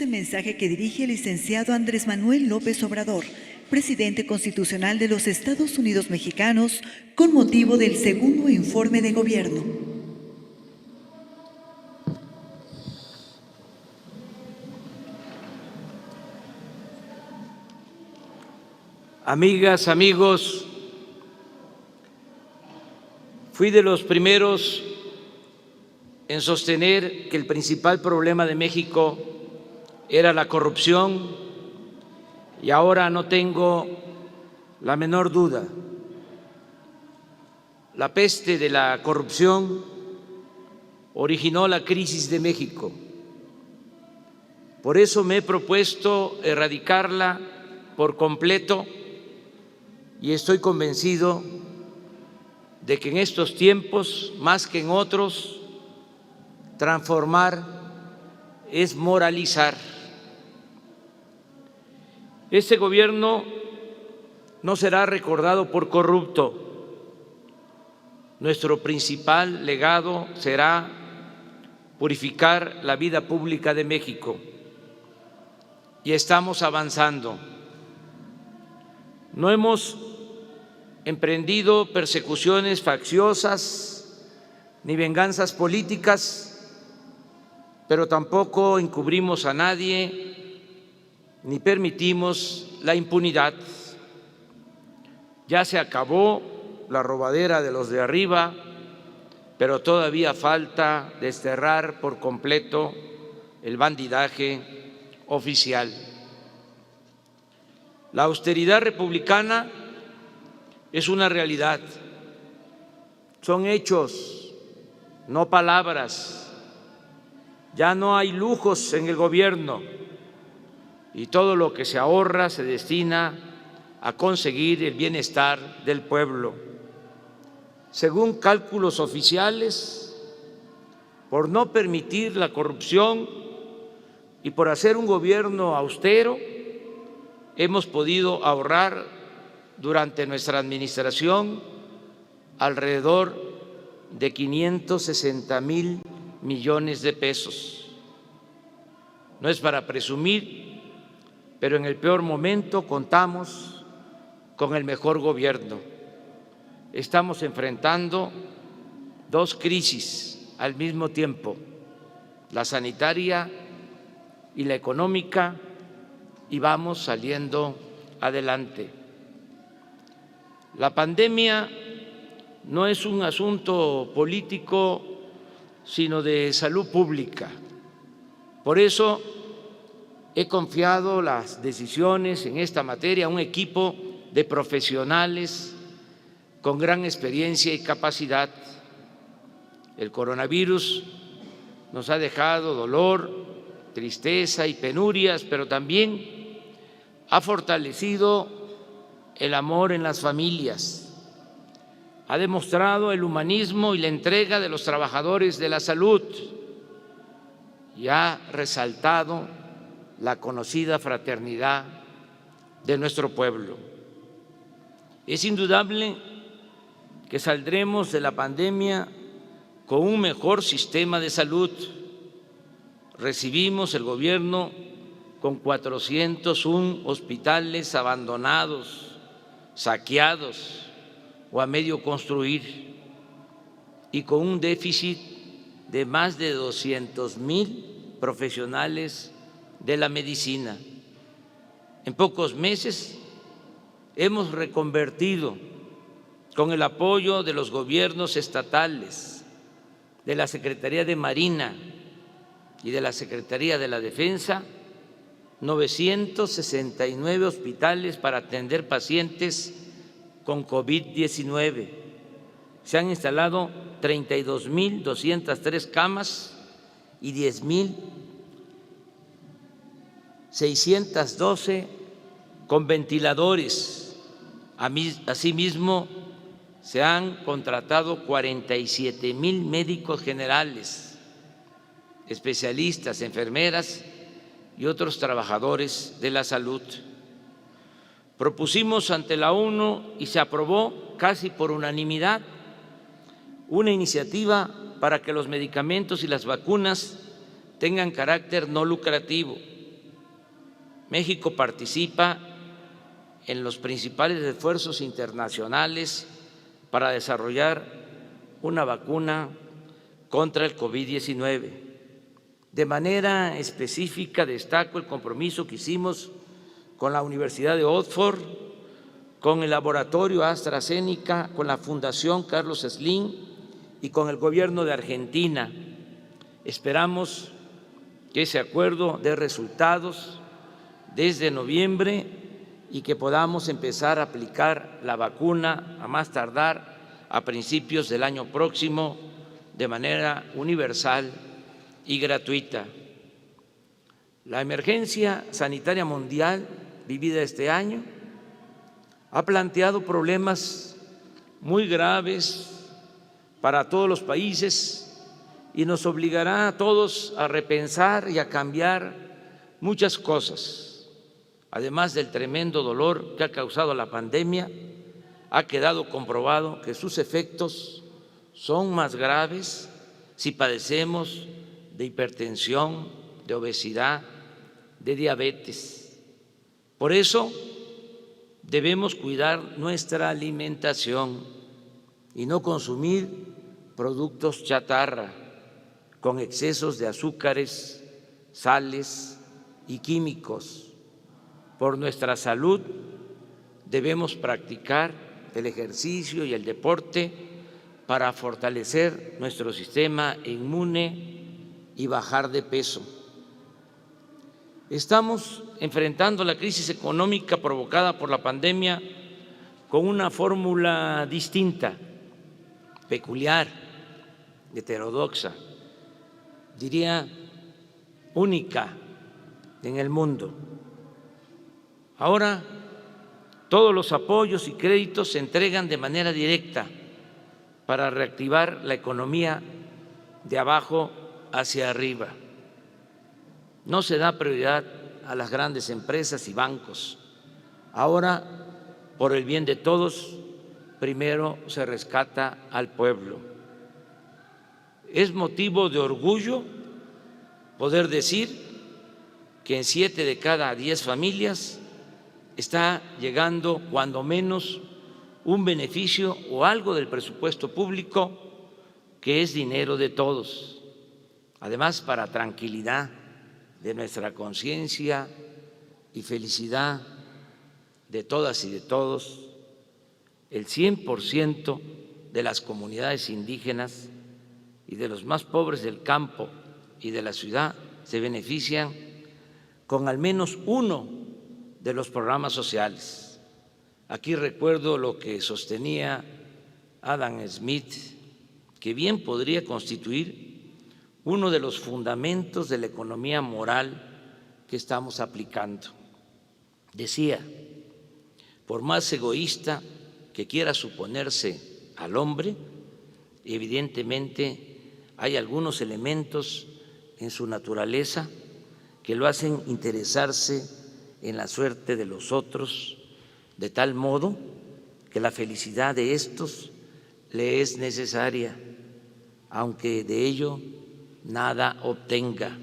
El mensaje que dirige el licenciado Andrés Manuel López Obrador, presidente constitucional de los Estados Unidos mexicanos, con motivo del segundo informe de gobierno. Amigas, amigos, fui de los primeros en sostener que el principal problema de México era la corrupción y ahora no tengo la menor duda. La peste de la corrupción originó la crisis de México. Por eso me he propuesto erradicarla por completo y estoy convencido de que en estos tiempos, más que en otros, transformar es moralizar. Este gobierno no será recordado por corrupto. Nuestro principal legado será purificar la vida pública de México y estamos avanzando. No hemos emprendido persecuciones facciosas ni venganzas políticas, pero tampoco encubrimos a nadie ni permitimos la impunidad. Ya se acabó la robadera de los de arriba, pero todavía falta desterrar por completo el bandidaje oficial. La austeridad republicana es una realidad, son hechos, no palabras. Ya no hay lujos en el gobierno y todo lo que se ahorra se destina a conseguir el bienestar del pueblo. Según cálculos oficiales, por no permitir la corrupción y por hacer un gobierno austero, hemos podido ahorrar durante nuestra administración alrededor de 560,000 millones de pesos. No es para presumir, pero en el peor momento contamos con el mejor gobierno. Estamos enfrentando dos crisis al mismo tiempo, la sanitaria y la económica, y vamos saliendo adelante. La pandemia no es un asunto político, sino de salud pública. Por eso he confiado las decisiones en esta materia a un equipo de profesionales con gran experiencia y capacidad. El coronavirus nos ha dejado dolor, tristeza y penurias, pero también ha fortalecido el amor en las familias, ha demostrado el humanismo y la entrega de los trabajadores de la salud y ha resaltado la conocida fraternidad de nuestro pueblo. Es indudable que saldremos de la pandemia con un mejor sistema de salud. Recibimos el gobierno con 401 hospitales abandonados, saqueados o a medio construir y con un déficit de más de 200,000 profesionales de la medicina. En pocos meses hemos reconvertido, con el apoyo de los gobiernos estatales, de la Secretaría de Marina y de la Secretaría de la Defensa, 969 hospitales para atender pacientes con COVID-19. Se han instalado 32,203 camas y 10,612 con ventiladores. Asimismo, se han contratado 47,000 médicos generales, especialistas, enfermeras y otros trabajadores de la salud. Propusimos ante la ONU y se aprobó casi por unanimidad una iniciativa para que los medicamentos y las vacunas tengan carácter no lucrativo México participa en los principales esfuerzos internacionales para desarrollar una vacuna contra el COVID-19. De manera específica destaco el compromiso que hicimos con la Universidad de Oxford, con el laboratorio AstraZeneca, con la Fundación Carlos Slim y con el gobierno de Argentina. Esperamos que ese acuerdo dé resultados desde noviembre y que podamos empezar a aplicar la vacuna a más tardar a principios del año próximo de manera universal y gratuita. La emergencia sanitaria mundial vivida este año ha planteado problemas muy graves para todos los países y nos obligará a todos a repensar y a cambiar muchas cosas. Además del tremendo dolor que ha causado la pandemia, ha quedado comprobado que sus efectos son más graves si padecemos de hipertensión, de obesidad, de diabetes. Por eso debemos cuidar nuestra alimentación y no consumir productos chatarra con excesos de azúcares, sales y químicos. Por nuestra salud debemos practicar el ejercicio y el deporte para fortalecer nuestro sistema inmune y bajar de peso. Estamos enfrentando la crisis económica provocada por la pandemia con una fórmula distinta, peculiar, heterodoxa, diría única en el mundo. Ahora todos los apoyos y créditos se entregan de manera directa para reactivar la economía de abajo hacia arriba. No se da prioridad a las grandes empresas y bancos. Ahora, por el bien de todos, primero se rescata al pueblo. Es motivo de orgullo poder decir que en 7 de cada 10 familias está llegando cuando menos un beneficio o algo del presupuesto público que es dinero de todos. Además, para tranquilidad de nuestra conciencia y felicidad de todas y de todos, el 100% de las comunidades indígenas y de los más pobres del campo y de la ciudad se benefician con al menos uno de los programas sociales. Aquí recuerdo lo que sostenía Adam Smith, que bien podría constituir uno de los fundamentos de la economía moral que estamos aplicando. Decía, por más egoísta que quiera suponerse al hombre, evidentemente hay algunos elementos en su naturaleza que lo hacen interesarse en la suerte de los otros, de tal modo que la felicidad de estos le es necesaria, aunque de ello nada obtenga,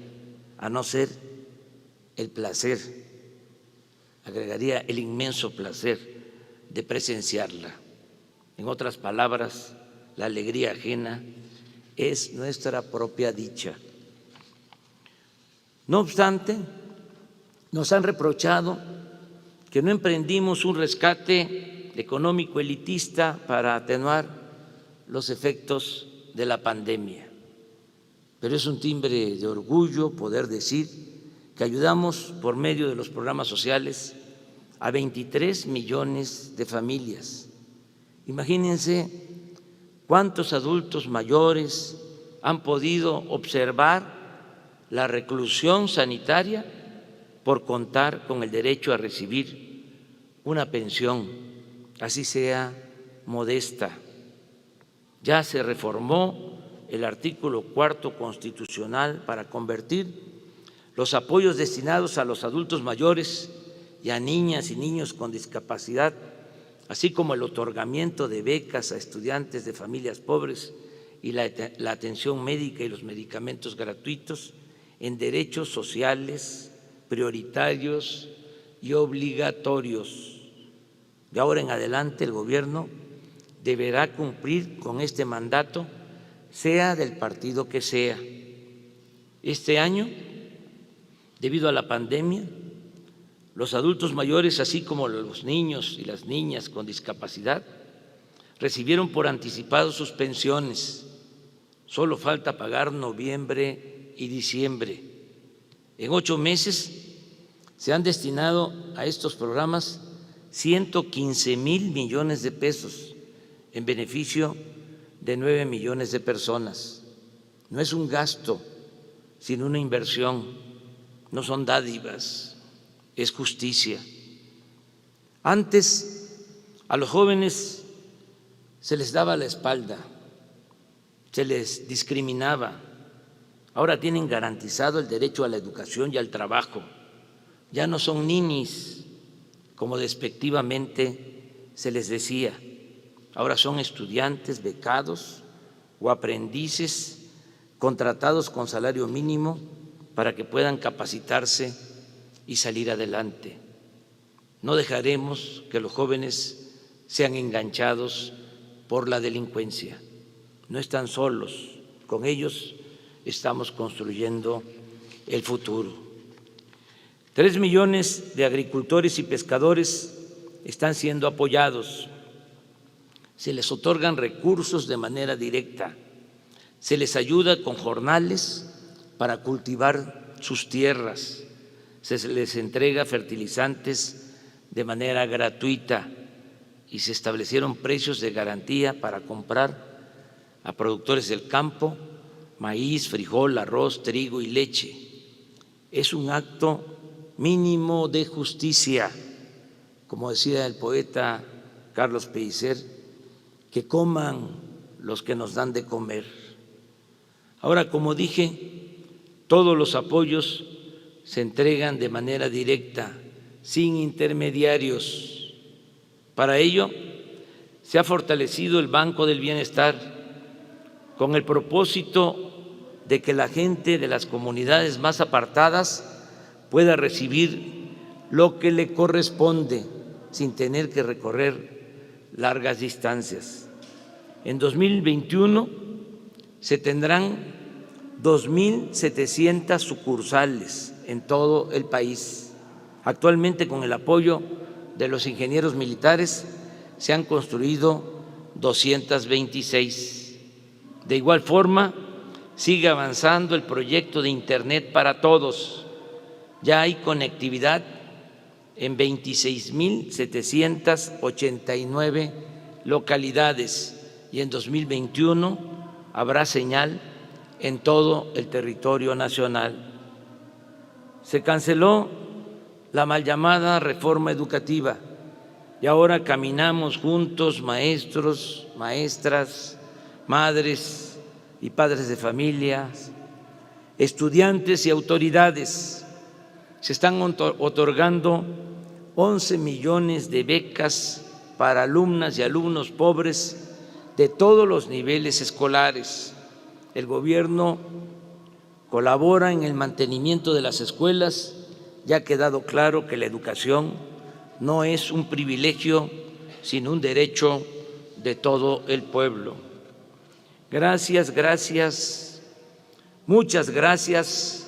a no ser el placer, agregaría el inmenso placer de presenciarla. En otras palabras, la alegría ajena es nuestra propia dicha. No obstante, nos han reprochado que no emprendimos un rescate económico elitista para atenuar los efectos de la pandemia. Pero es un timbre de orgullo poder decir que ayudamos por medio de los programas sociales a 23 millones de familias. Imagínense cuántos adultos mayores han podido observar la reclusión sanitaria por contar con el derecho a recibir una pensión, así sea modesta. Ya se reformó el artículo 4 constitucional para convertir los apoyos destinados a los adultos mayores y a niñas y niños con discapacidad, así como el otorgamiento de becas a estudiantes de familias pobres y la atención médica y los medicamentos gratuitos, en derechos sociales prioritarios y obligatorios. De ahora en adelante el gobierno deberá cumplir con este mandato, sea del partido que sea. Este año, debido a la pandemia, los adultos mayores, así como los niños y las niñas con discapacidad, recibieron por anticipado sus pensiones. Solo falta pagar noviembre y diciembre. En 8 meses se han destinado a estos programas 115,000 millones de pesos en beneficio de 9 millones de personas. No es un gasto, sino una inversión. No son dádivas, es justicia. Antes a los jóvenes se les daba la espalda, se les discriminaba. Ahora tienen garantizado el derecho a la educación y al trabajo. Ya no son ninis, como despectivamente se les decía. Ahora son estudiantes becados o aprendices contratados con salario mínimo para que puedan capacitarse y salir adelante. No dejaremos que los jóvenes sean enganchados por la delincuencia. No están solos, con ellos estamos construyendo el futuro. 3 millones de agricultores y pescadores están siendo apoyados. Se les otorgan recursos de manera directa. Se les ayuda con jornales para cultivar sus tierras. Se les entrega fertilizantes de manera gratuita y se establecieron precios de garantía para comprar a productores del campo maíz, frijol, arroz, trigo y leche. Es un acto mínimo de justicia, como decía el poeta Carlos Pellicer, que coman los que nos dan de comer. Ahora, como dije, todos los apoyos se entregan de manera directa, sin intermediarios. Para ello, se ha fortalecido el Banco del Bienestar con el propósito de que la gente de las comunidades más apartadas pueda recibir lo que le corresponde sin tener que recorrer largas distancias. En 2021 se tendrán 2,700 sucursales en todo el país. Actualmente, con el apoyo de los ingenieros militares, se han construido 226. De igual forma, sigue avanzando el proyecto de Internet para todos. Ya hay conectividad en 26,789 localidades y en 2021 habrá señal en todo el territorio nacional. Se canceló la mal llamada reforma educativa y ahora caminamos juntos, maestros, maestras, madres y padres de familias, estudiantes y autoridades. Se están otorgando 11 millones de becas para alumnas y alumnos pobres de todos los niveles escolares. El gobierno colabora en el mantenimiento de las escuelas. Ya ha quedado claro que la educación no es un privilegio, sino un derecho de todo el pueblo. Gracias, gracias, muchas gracias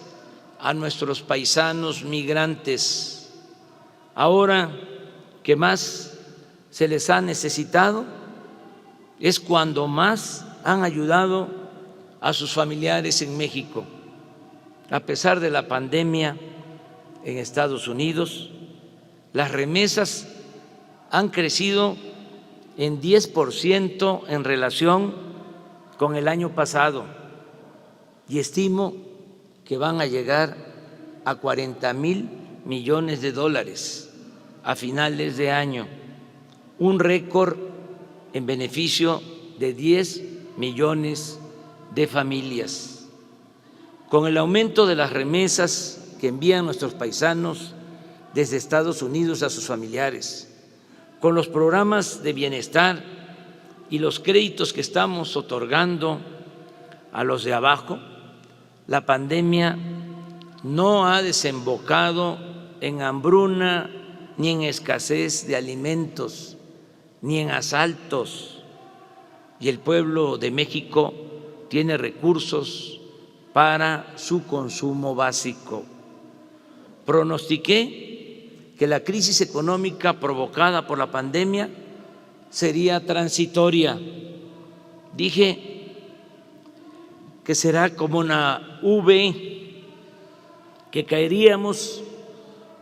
a nuestros paisanos migrantes. Ahora que más se les ha necesitado es cuando más han ayudado a sus familiares en México. A pesar de la pandemia en Estados Unidos, las remesas han crecido en 10% en relación con el año pasado y estimo que van a llegar a 40,000 millones de dólares a finales de año, un récord en beneficio de 10 millones de familias. Con el aumento de las remesas que envían nuestros paisanos desde Estados Unidos a sus familiares, con los programas de bienestar y los créditos que estamos otorgando a los de abajo, la pandemia no ha desembocado en hambruna, ni en escasez de alimentos, ni en asaltos, y el pueblo de México tiene recursos para su consumo básico. Pronostiqué que la crisis económica provocada por la pandemia sería transitoria. Dije que será como una V, que caeríamos,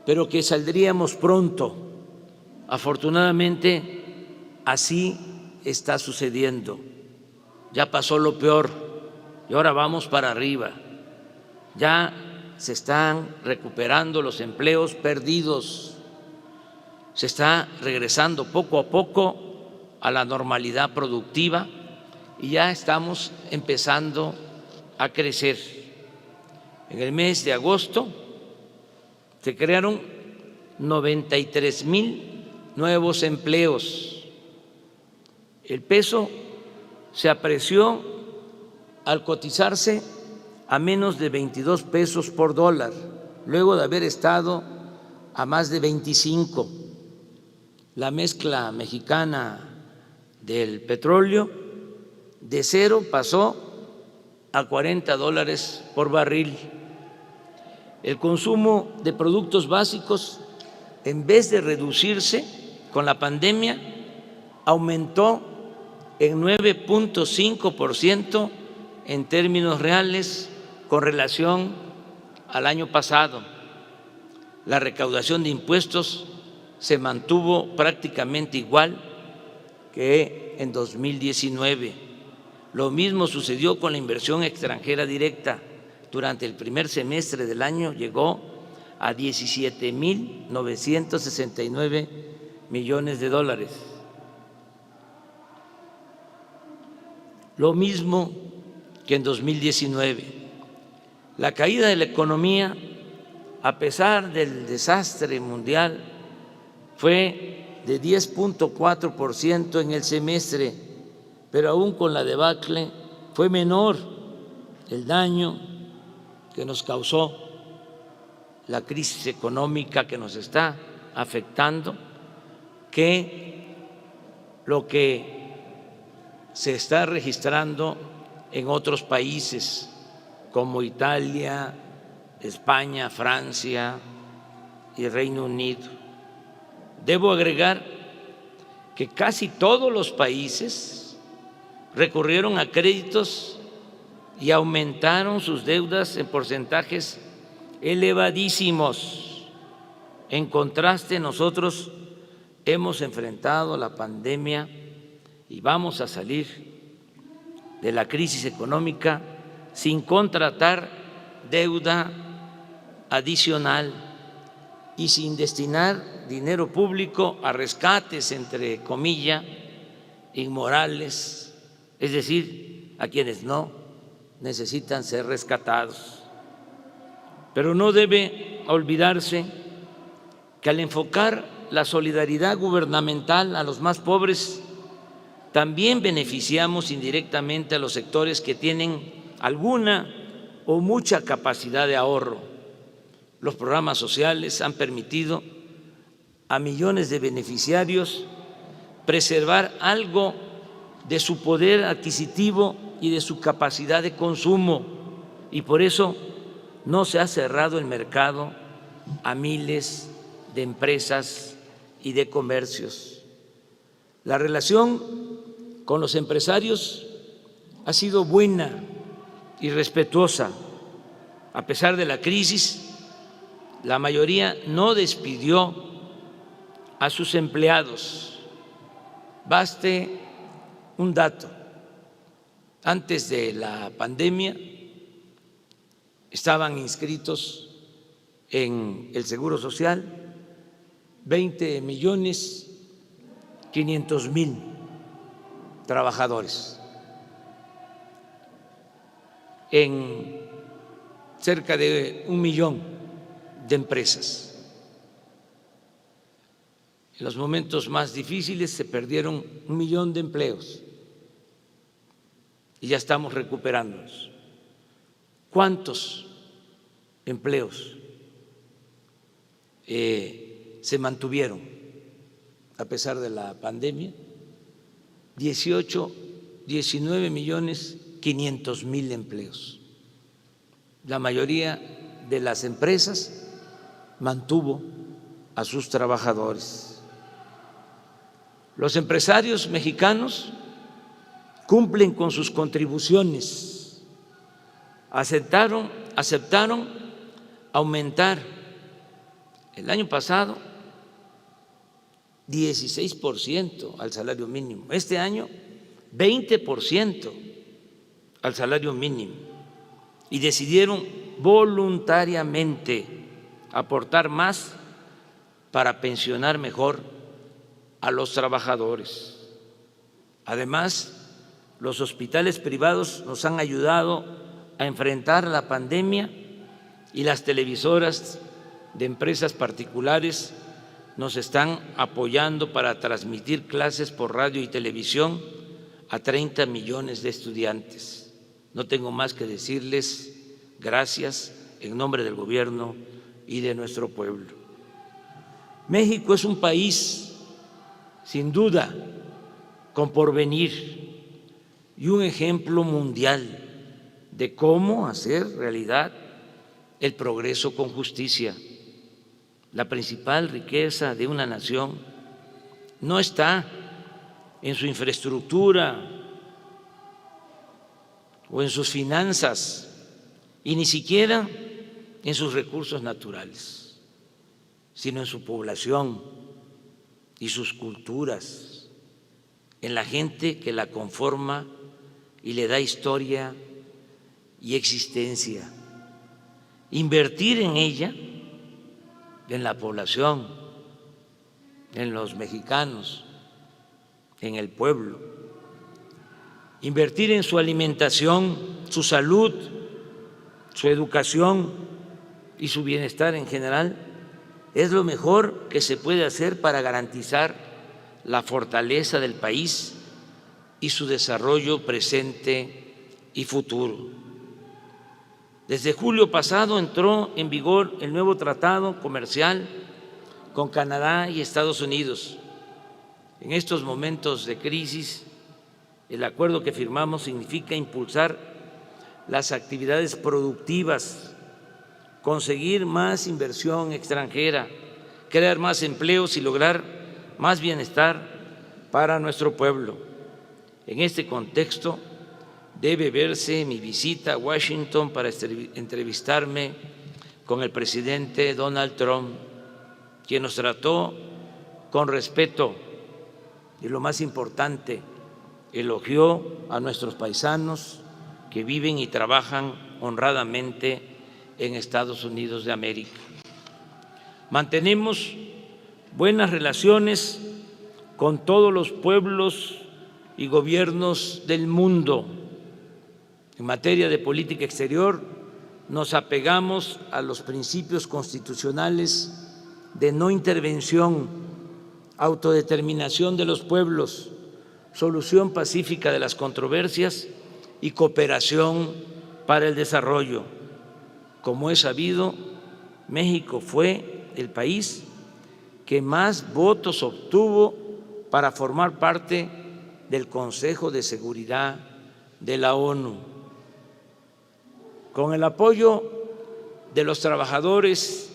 pero que saldríamos pronto. Afortunadamente, así está sucediendo. Ya pasó lo peor y ahora vamos para arriba. Ya se están recuperando los empleos perdidos, se está regresando poco a poco a la normalidad productiva y ya estamos empezando a crecer. En el mes de agosto se crearon 93,000 nuevos empleos. El peso se apreció al cotizarse a menos de 22 pesos por dólar, luego de haber estado a más de 25. La mezcla mexicana del petróleo de cero pasó a $40 por barril. El consumo de productos básicos, en vez de reducirse con la pandemia, aumentó en 9,5% en términos reales con relación al año pasado. La recaudación de impuestos se mantuvo prácticamente igual que en 2019. Lo mismo sucedió con la inversión extranjera directa. Durante el primer semestre del año llegó a 17,969 millones de dólares. Lo mismo que en 2019. La caída de la economía, a pesar del desastre mundial, fue de 10,4% en el semestre, pero aún con la debacle fue menor el daño que nos causó la crisis económica que nos está afectando que lo que se está registrando en otros países como Italia, España, Francia y Reino Unido. Debo agregar que casi todos los países recurrieron a créditos y aumentaron sus deudas en porcentajes elevadísimos. En contraste, nosotros hemos enfrentado la pandemia y vamos a salir de la crisis económica sin contratar deuda adicional y sin destinar dinero público a rescates, entre comillas, inmorales, es decir, a quienes no necesitan ser rescatados. Pero no debe olvidarse que al enfocar la solidaridad gubernamental a los más pobres, también beneficiamos indirectamente a los sectores que tienen alguna o mucha capacidad de ahorro. Los programas sociales han permitido a millones de beneficiarios preservar algo de su poder adquisitivo y de su capacidad de consumo, y por eso no se ha cerrado el mercado a miles de empresas y de comercios. La relación con los empresarios ha sido buena y respetuosa. A pesar de la crisis, la mayoría no despidió a sus empleados. Baste un dato. Antes de la pandemia estaban inscritos en el Seguro Social 20,500,000 trabajadores en cerca de 1 millón de empresas. En los momentos más difíciles se perdieron 1 millón de empleos y ya estamos recuperándonos. ¿Cuántos empleos se mantuvieron a pesar de la pandemia, 19.500.000 empleos. La mayoría de las empresas mantuvo a sus trabajadores. Los empresarios mexicanos cumplen con sus contribuciones, aceptaron aumentar el año pasado 16% al salario mínimo, este año 20% al salario mínimo, y decidieron voluntariamente aportar más para pensionar mejor a los trabajadores. Además, los hospitales privados nos han ayudado a enfrentar la pandemia y las televisoras de empresas particulares nos están apoyando para transmitir clases por radio y televisión a 30 millones de estudiantes. No tengo más que decirles gracias en nombre del gobierno y de nuestro pueblo. México es un país, sin duda, con porvenir y un ejemplo mundial de cómo hacer realidad el progreso con justicia. La principal riqueza de una nación no está en su infraestructura o en sus finanzas y ni siquiera en sus recursos naturales, sino en su población y sus culturas, en la gente que la conforma y le da historia y existencia. Invertir en ella, en la población, en los mexicanos, en el pueblo, invertir en su alimentación, su salud, su educación y su bienestar en general, es lo mejor que se puede hacer para garantizar la fortaleza del país y su desarrollo presente y futuro. Desde julio pasado entró en vigor el nuevo tratado comercial con Canadá y Estados Unidos. En estos momentos de crisis, el acuerdo que firmamos significa impulsar las actividades productivas, conseguir más inversión extranjera, crear más empleos y lograr más bienestar para nuestro pueblo. En este contexto, debe verse mi visita a Washington para entrevistarme con el presidente Donald Trump, quien nos trató con respeto y, lo más importante, elogió a nuestros paisanos que viven y trabajan honradamente en Estados Unidos de América. Mantenemos buenas relaciones con todos los pueblos y gobiernos del mundo. En materia de política exterior, nos apegamos a los principios constitucionales de no intervención, autodeterminación de los pueblos, solución pacífica de las controversias y cooperación para el desarrollo. Como es sabido, México fue el país que más votos obtuvo para formar parte del Consejo de Seguridad de la ONU. Con el apoyo de los trabajadores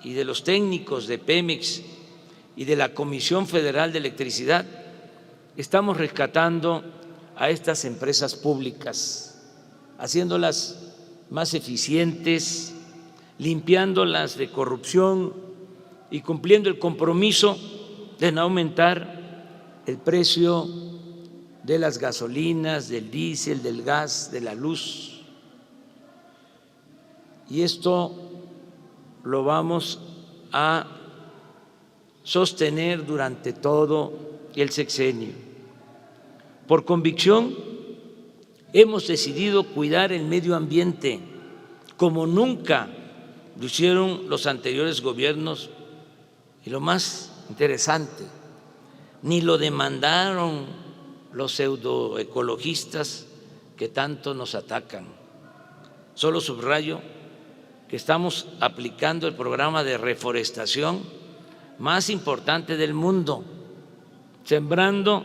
y de los técnicos de Pemex y de la Comisión Federal de Electricidad, estamos rescatando a estas empresas públicas, haciéndolas más eficientes, limpiándolas de corrupción y cumpliendo el compromiso de no aumentar el precio de las gasolinas, del diésel, del gas, de la luz. Y esto lo vamos a sostener durante todo el sexenio. Por convicción, hemos decidido cuidar el medio ambiente como nunca lo hicieron los anteriores gobiernos, y lo más interesante, ni lo demandaron los pseudoecologistas que tanto nos atacan. Solo subrayo que estamos aplicando el programa de reforestación más importante del mundo, sembrando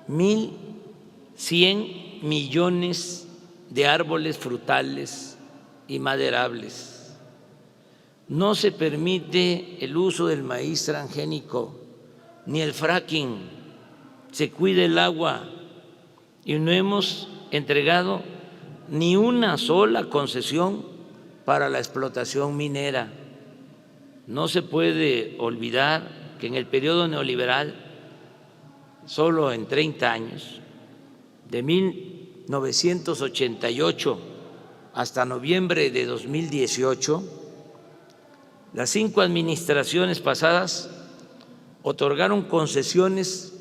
1.100 millones de árboles frutales y maderables. No se permite el uso del maíz transgénico ni el fracking, se cuida el agua y no hemos entregado ni una sola concesión para la explotación minera. No se puede olvidar que en el periodo neoliberal, solo en 30 años, de 1988 hasta noviembre de 2018, las 5 administraciones pasadas otorgaron concesiones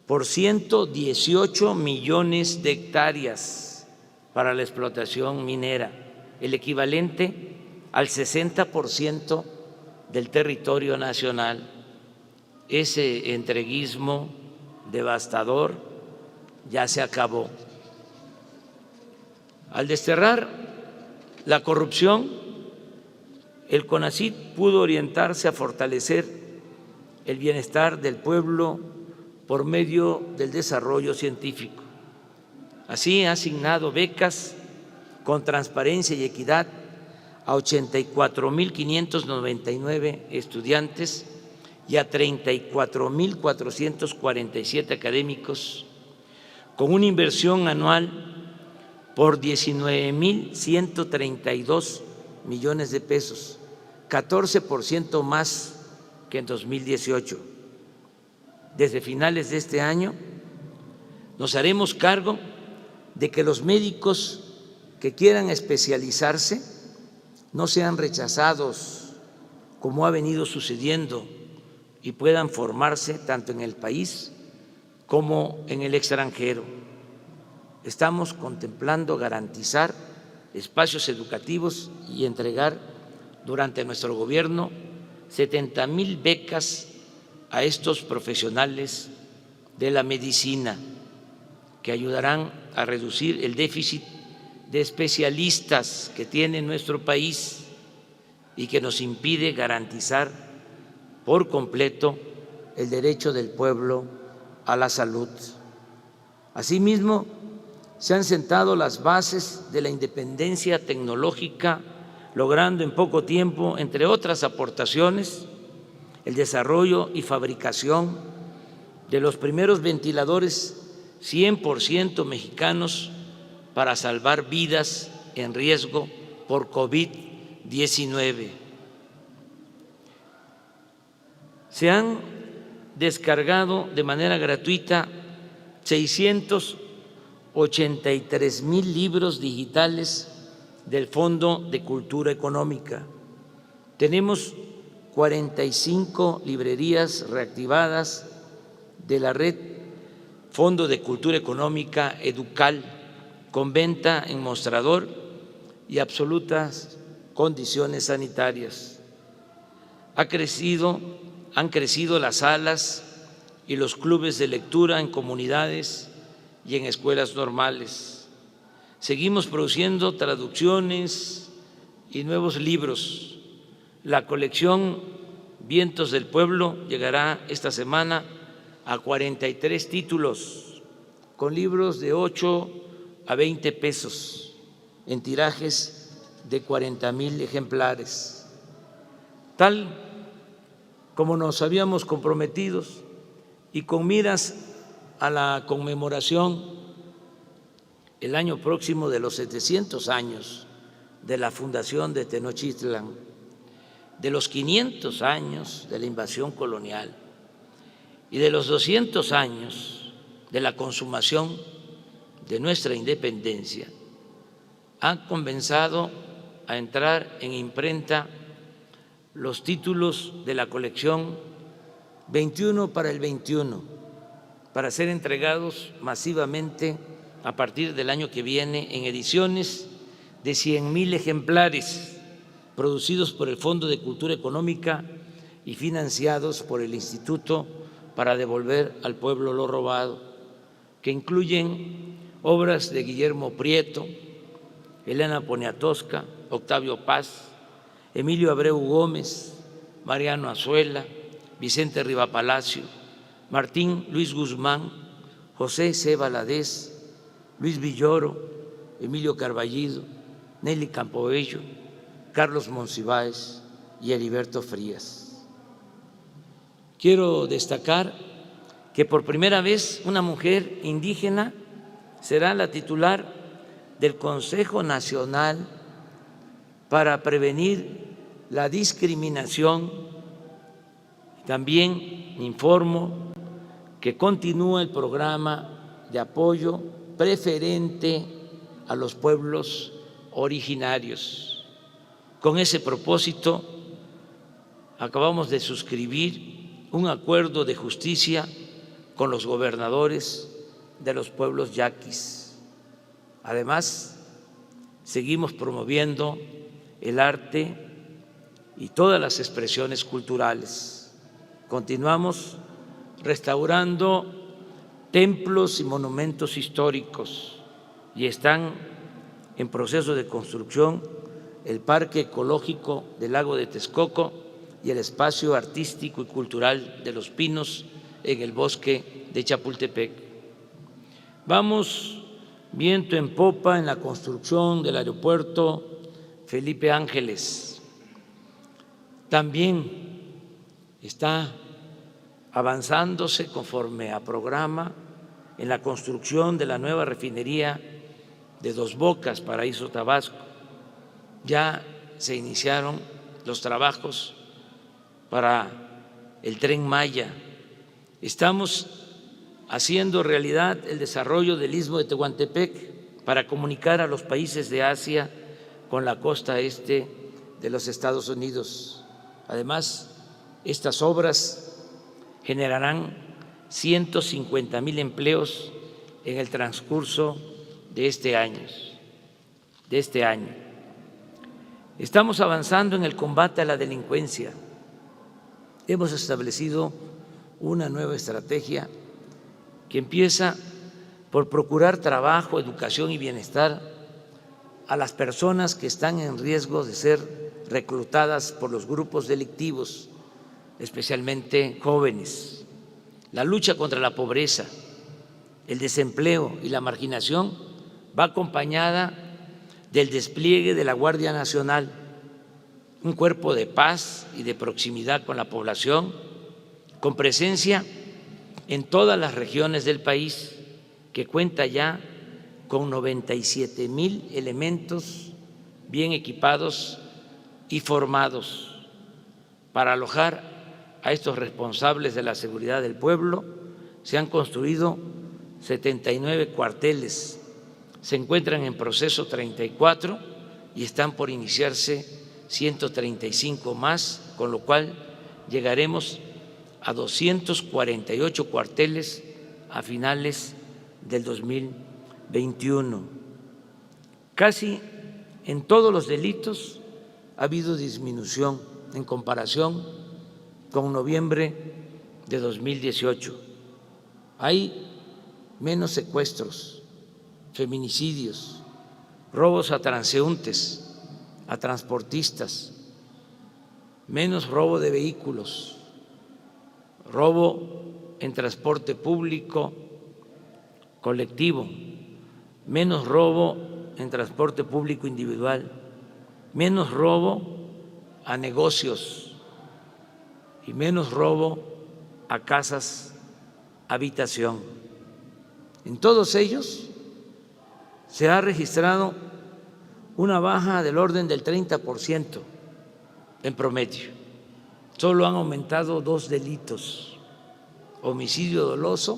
por 118 millones de hectáreas para la explotación minera, el equivalente al 60% del territorio nacional. Ese entreguismo devastador ya se acabó. Al desterrar la corrupción, el CONACYT pudo orientarse a fortalecer el bienestar del pueblo por medio del desarrollo científico. Así ha asignado becas con transparencia y equidad a 84.599 estudiantes y a 34.447 académicos, con una inversión anual por 19.132 millones de pesos, 14% más que en 2018. Desde finales de este año nos haremos cargo de que los médicos que quieran especializarse no sean rechazados, como ha venido sucediendo, y puedan formarse tanto en el país como en el extranjero. Estamos contemplando garantizar espacios educativos y entregar durante nuestro gobierno 70,000 becas a estos profesionales de la medicina que ayudarán a reducir el déficit de especialistas que tiene nuestro país y que nos impide garantizar por completo el derecho del pueblo a la salud. Asimismo, se han sentado las bases de la independencia tecnológica, logrando en poco tiempo, entre otras aportaciones, el desarrollo y fabricación de los primeros ventiladores 100% mexicanos para salvar vidas en riesgo por COVID-19. Se han descargado de manera gratuita 683,000 libros digitales del Fondo de Cultura Económica. Tenemos 45 librerías reactivadas de la red Fondo de Cultura Económica Educal, con venta en mostrador y absolutas condiciones sanitarias. Han crecido las salas y los clubes de lectura en comunidades y en escuelas normales. Seguimos produciendo traducciones y nuevos libros. La colección Vientos del Pueblo llegará esta semana a 43 títulos, con libros de 8 a 20 pesos, en tirajes de 40,000 ejemplares. Tal como nos habíamos comprometido y con miras a la conmemoración el año próximo de los 700 años de la fundación de Tenochtitlan, de los 500 años de la invasión colonial y de los 200 años de la consumación de nuestra independencia, han comenzado a entrar en imprenta los títulos de la colección 21 para el 21, para ser entregados masivamente a partir del año que viene en ediciones de 100,000 ejemplares producidos por el Fondo de Cultura Económica y financiados por el Instituto para Devolver al Pueblo lo Robado, que incluyen obras de Guillermo Prieto, Elena Poniatowska, Octavio Paz, Emilio Abreu Gómez, Mariano Azuela, Vicente Rivapalacio, Martín Luis Guzmán, José C. Valadez, Luis Villoro, Emilio Carballido, Nelly Campobello, Carlos Monsiváis y Heriberto Frías. Quiero destacar que por primera vez una mujer indígena será la titular del Consejo Nacional para Prevenir la Discriminación. También informo que continúa el programa de apoyo preferente a los pueblos originarios. Con ese propósito, acabamos de suscribir un acuerdo de justicia con los gobernadores de los pueblos yaquis. Además, seguimos promoviendo el arte y todas las expresiones culturales. Continuamos restaurando templos y monumentos históricos y están en proceso de construcción el Parque Ecológico del Lago de Texcoco y el Espacio Artístico y Cultural de los Pinos en el Bosque de Chapultepec. Vamos viento en popa en la construcción del aeropuerto Felipe Ángeles. También está avanzándose conforme a programa en la construcción de la nueva refinería de Dos Bocas, Paraíso Tabasco. Ya se iniciaron los trabajos para el Tren Maya. Estamos haciendo realidad el desarrollo del Istmo de Tehuantepec para comunicar a los países de Asia con la costa este de los Estados Unidos. Además, estas obras generarán 150,000 empleos en el transcurso de este año. Estamos avanzando en el combate a la delincuencia. Hemos establecido una nueva estrategia que empieza por procurar trabajo, educación y bienestar a las personas que están en riesgo de ser reclutadas por los grupos delictivos, especialmente jóvenes. La lucha contra la pobreza, el desempleo y la marginación va acompañada del despliegue de la Guardia Nacional, un cuerpo de paz y de proximidad con la población, con presencia en todas las regiones del país, que cuenta ya con 97,000 elementos bien equipados y formados para alojar a estos responsables de la seguridad del pueblo. Se han construido 79 cuarteles, se encuentran en proceso 34 y están por iniciarse 135 más, con lo cual llegaremos a 248 cuarteles a finales del 2021. Casi en todos los delitos ha habido disminución en comparación con noviembre de 2018. Hay menos secuestros, feminicidios, robos a transeúntes, a transportistas, menos robo de vehículos, robo en transporte público colectivo, menos robo en transporte público individual, menos robo a negocios y menos robo a casas habitación. En todos ellos se ha registrado una baja del orden del 30% en promedio. Solo han aumentado 2 delitos: homicidio doloso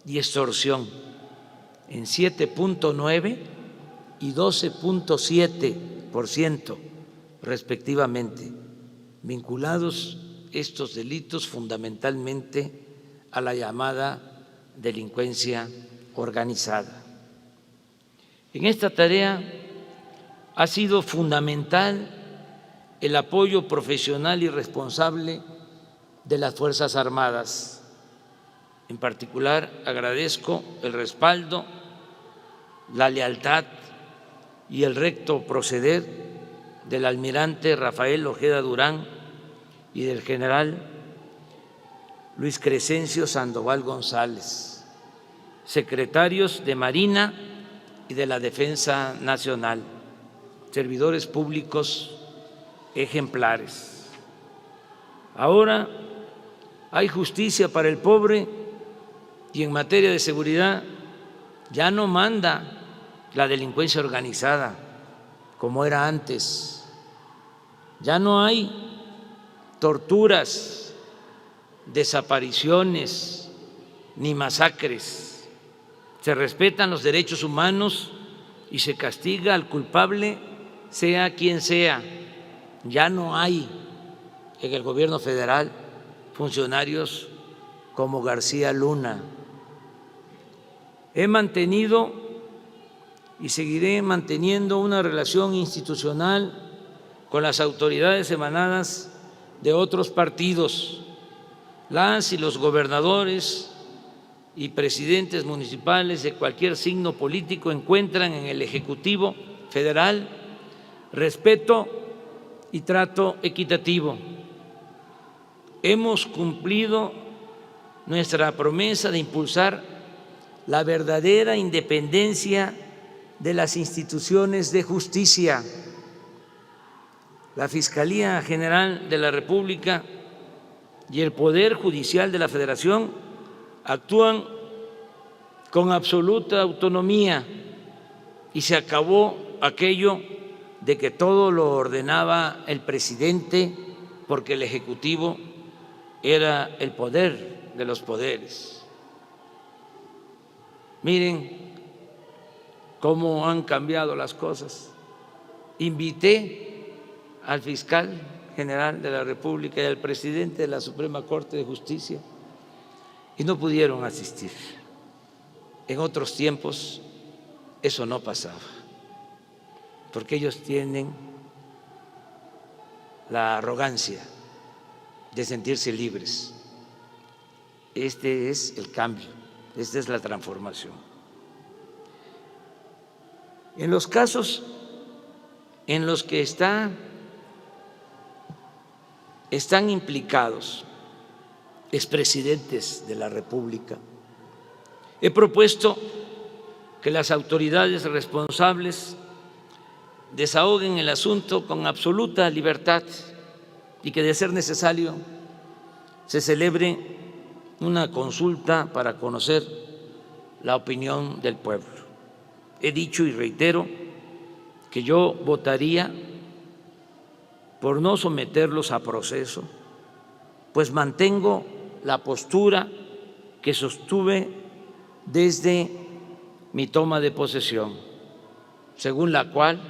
y extorsión, en 7.9 y 12.7% respectivamente, vinculados estos delitos fundamentalmente a la llamada delincuencia organizada. En esta tarea ha sido fundamental el apoyo profesional y responsable de las Fuerzas Armadas. En particular, agradezco el respaldo, la lealtad y el recto proceder del almirante Rafael Ojeda Durán y del general Luis Crescencio Sandoval González, secretarios de Marina y de la Defensa Nacional, servidores públicos ejemplares. Ahora hay justicia para el pobre y en materia de seguridad ya no manda la delincuencia organizada como era antes. Ya no hay torturas, desapariciones ni masacres. Se respetan los derechos humanos y se castiga al culpable, sea quien sea. Ya no hay en el gobierno federal funcionarios como García Luna. He mantenido y seguiré manteniendo una relación institucional con las autoridades emanadas de otros partidos. Las y los gobernadores y presidentes municipales de cualquier signo político encuentran en el Ejecutivo Federal respeto y trato equitativo. Hemos cumplido nuestra promesa de impulsar la verdadera independencia de las instituciones de justicia. La Fiscalía General de la República y el Poder Judicial de la Federación actúan con absoluta autonomía y se acabó aquello de que todo lo ordenaba el presidente porque el Ejecutivo era el poder de los poderes. Miren cómo han cambiado las cosas. Invité al fiscal general de la República y al presidente de la Suprema Corte de Justicia y no pudieron asistir. En otros tiempos eso no pasaba, porque ellos tienen la arrogancia de sentirse libres. Este es el cambio, esta es la transformación. En los casos en los que están implicados expresidentes de la República, he propuesto que las autoridades responsables desahoguen el asunto con absoluta libertad y que, de ser necesario, se celebre una consulta para conocer la opinión del pueblo. He dicho y reitero que yo votaría por no someterlos a proceso, pues mantengo la postura que sostuve desde mi toma de posesión, según la cual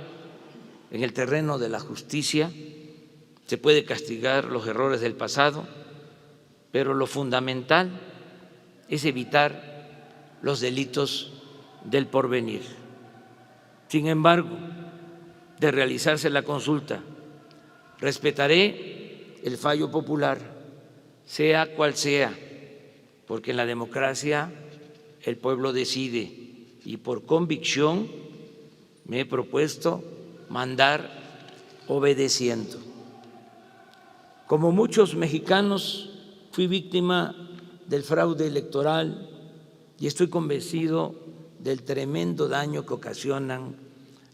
en el terreno de la justicia se puede castigar los errores del pasado, pero lo fundamental es evitar los delitos del porvenir. Sin embargo, de realizarse la consulta, respetaré el fallo popular, sea cual sea, porque en la democracia el pueblo decide y por convicción me he propuesto mandar obedeciendo. Como muchos mexicanos, fui víctima del fraude electoral y estoy convencido del tremendo daño que ocasionan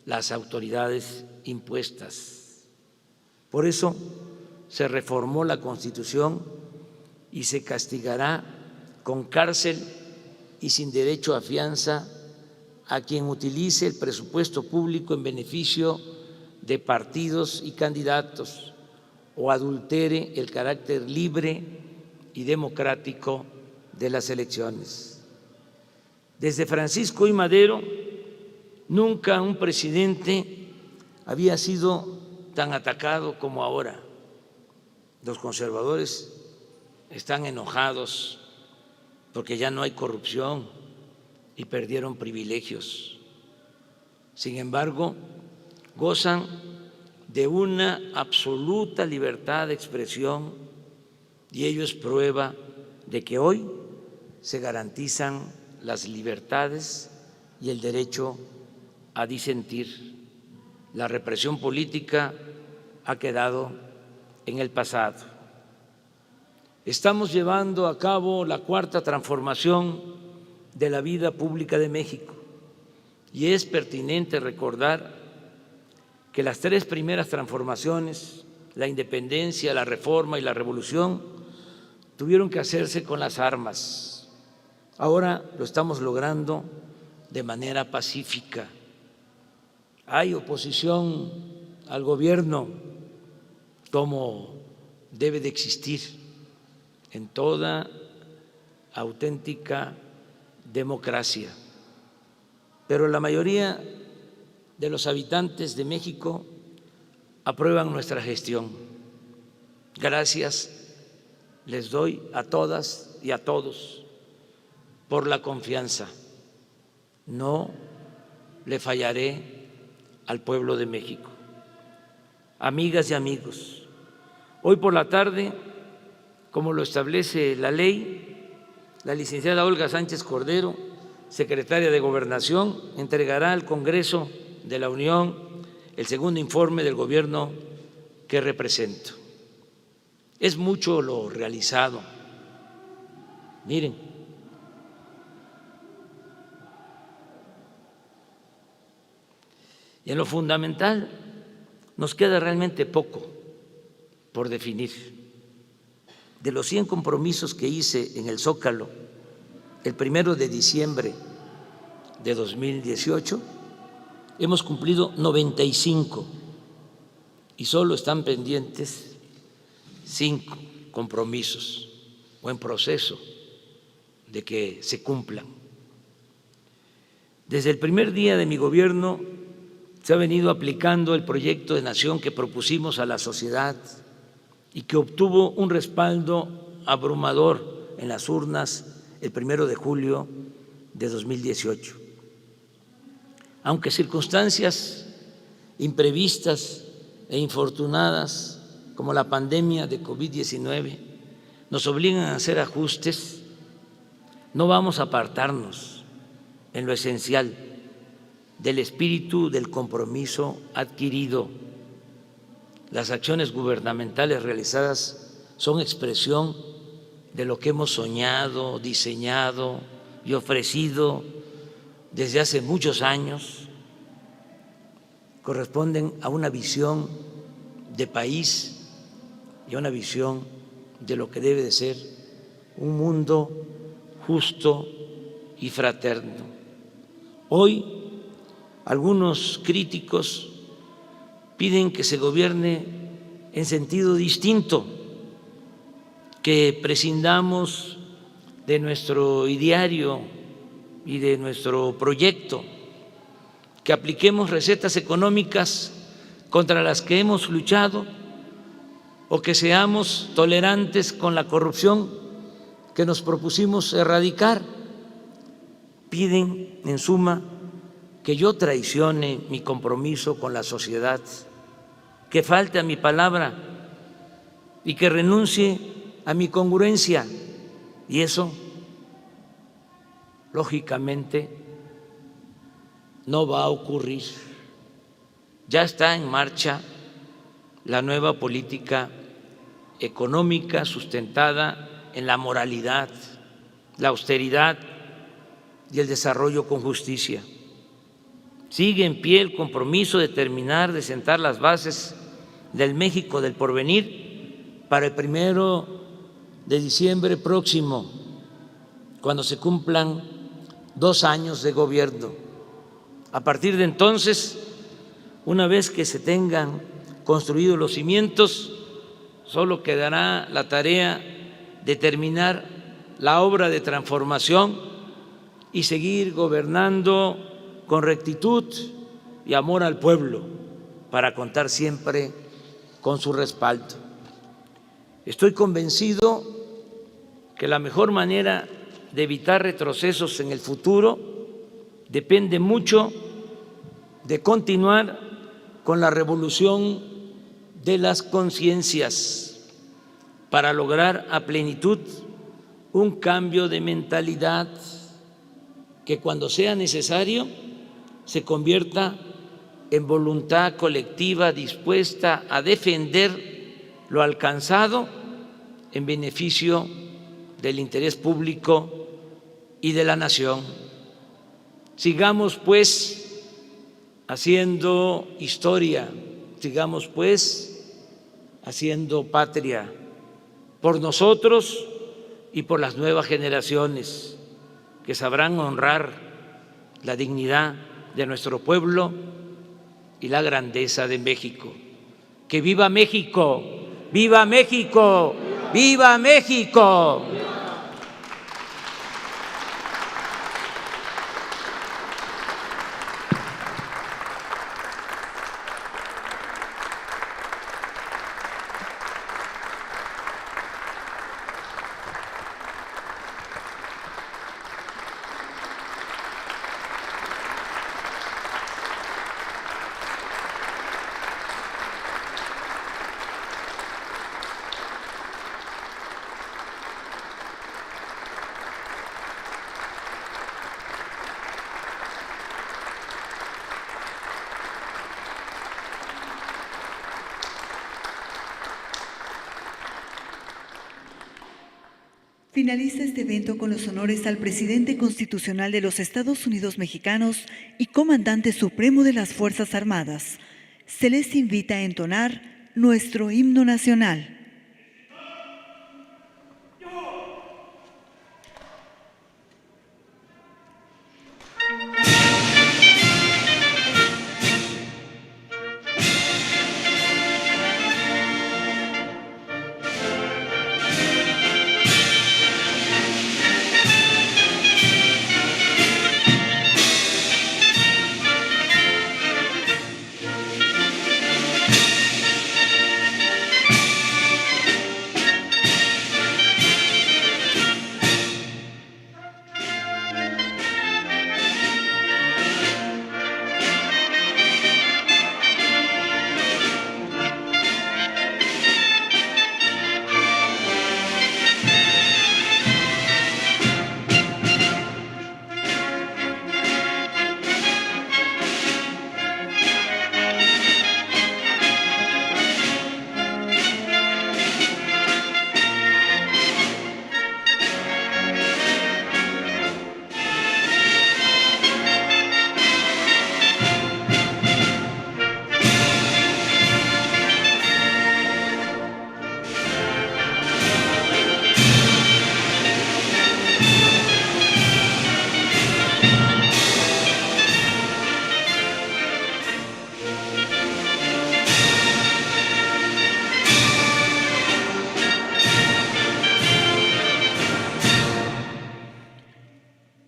las autoridades impuestas. Por eso se reformó la Constitución y se castigará con cárcel y sin derecho a fianza a quien utilice el presupuesto público en beneficio de partidos y candidatos o adultere el carácter libre y democrático de las elecciones. Desde Francisco I. Madero, nunca un presidente había sido tan atacado como ahora. Los conservadores están enojados porque ya no hay corrupción y perdieron privilegios. Sin embargo, gozan de una absoluta libertad de expresión y ello es prueba de que hoy se garantizan las libertades y el derecho a disentir. La represión política ha quedado en el pasado. Estamos llevando a cabo la cuarta transformación de la vida pública de México y es pertinente recordar que las tres primeras transformaciones, la independencia, la reforma y la revolución, tuvieron que hacerse con las armas. Ahora lo estamos logrando de manera pacífica. Hay oposición al gobierno, como debe de existir en toda auténtica democracia. Pero la mayoría de los habitantes de México aprueban nuestra gestión. Gracias les doy a todas y a todos por la confianza. No le fallaré al pueblo de México. Amigas y amigos, hoy por la tarde, como lo establece la ley, la licenciada Olga Sánchez Cordero, secretaria de Gobernación, entregará al Congreso de la Unión el segundo informe del gobierno que represento. Es mucho lo realizado. Miren, y en lo fundamental nos queda realmente poco por definir. De los 100 compromisos que hice en el Zócalo el 1 de diciembre de 2018, hemos cumplido 95 y solo están pendientes 5 compromisos o en proceso de que se cumplan. Desde el primer día de mi gobierno se ha venido aplicando el proyecto de nación que propusimos a la sociedad y que obtuvo un respaldo abrumador en las urnas el 1 de julio de 2018. Aunque circunstancias imprevistas e infortunadas como la pandemia de COVID-19 nos obligan a hacer ajustes, no vamos a apartarnos en lo esencial del espíritu del compromiso adquirido. Las acciones gubernamentales realizadas son expresión de lo que hemos soñado, diseñado y ofrecido desde hace muchos años. Corresponden a una visión de país y a una visión de lo que debe de ser un mundo justo y fraterno. Hoy algunos críticos piden que se gobierne en sentido distinto, que prescindamos de nuestro ideario y de nuestro proyecto, que apliquemos recetas económicas contra las que hemos luchado o que seamos tolerantes con la corrupción que nos propusimos erradicar. Piden, en suma, que yo traicione mi compromiso con la sociedad, que falte a mi palabra y que renuncie a mi congruencia. Y eso, lógicamente, no va a ocurrir. Ya está en marcha la nueva política económica sustentada en la moralidad, la austeridad y el desarrollo con justicia. Sigue en pie el compromiso de terminar de sentar las bases del México del porvenir para el 1 de diciembre próximo, cuando se cumplan 2 años de gobierno. A partir de entonces, una vez que se tengan construidos los cimientos, solo quedará la tarea de terminar la obra de transformación y seguir gobernando con rectitud y amor al pueblo para contar siempre con su respaldo. Estoy convencido que la mejor manera de evitar retrocesos en el futuro depende mucho de continuar con la revolución de las conciencias para lograr a plenitud un cambio de mentalidad que, cuando sea necesario, se convierta en voluntad colectiva dispuesta a defender lo alcanzado en beneficio del interés público y de la nación. Sigamos pues haciendo historia, sigamos pues haciendo patria por nosotros y por las nuevas generaciones que sabrán honrar la dignidad de nuestro pueblo y la grandeza de México. ¡Que viva México! ¡Viva México! ¡Viva México! Finaliza este evento con los honores al presidente constitucional de los Estados Unidos mexicanos y comandante supremo de las Fuerzas Armadas. Se les invita a entonar nuestro himno nacional.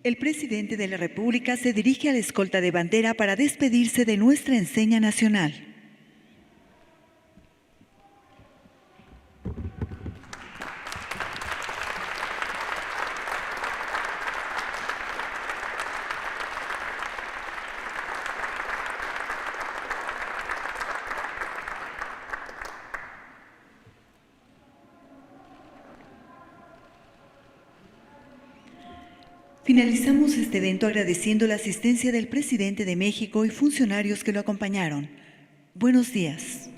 El presidente de la República se dirige a la escolta de bandera para despedirse de nuestra enseña nacional. Finalizamos este evento agradeciendo la asistencia del presidente de México y funcionarios que lo acompañaron. Buenos días.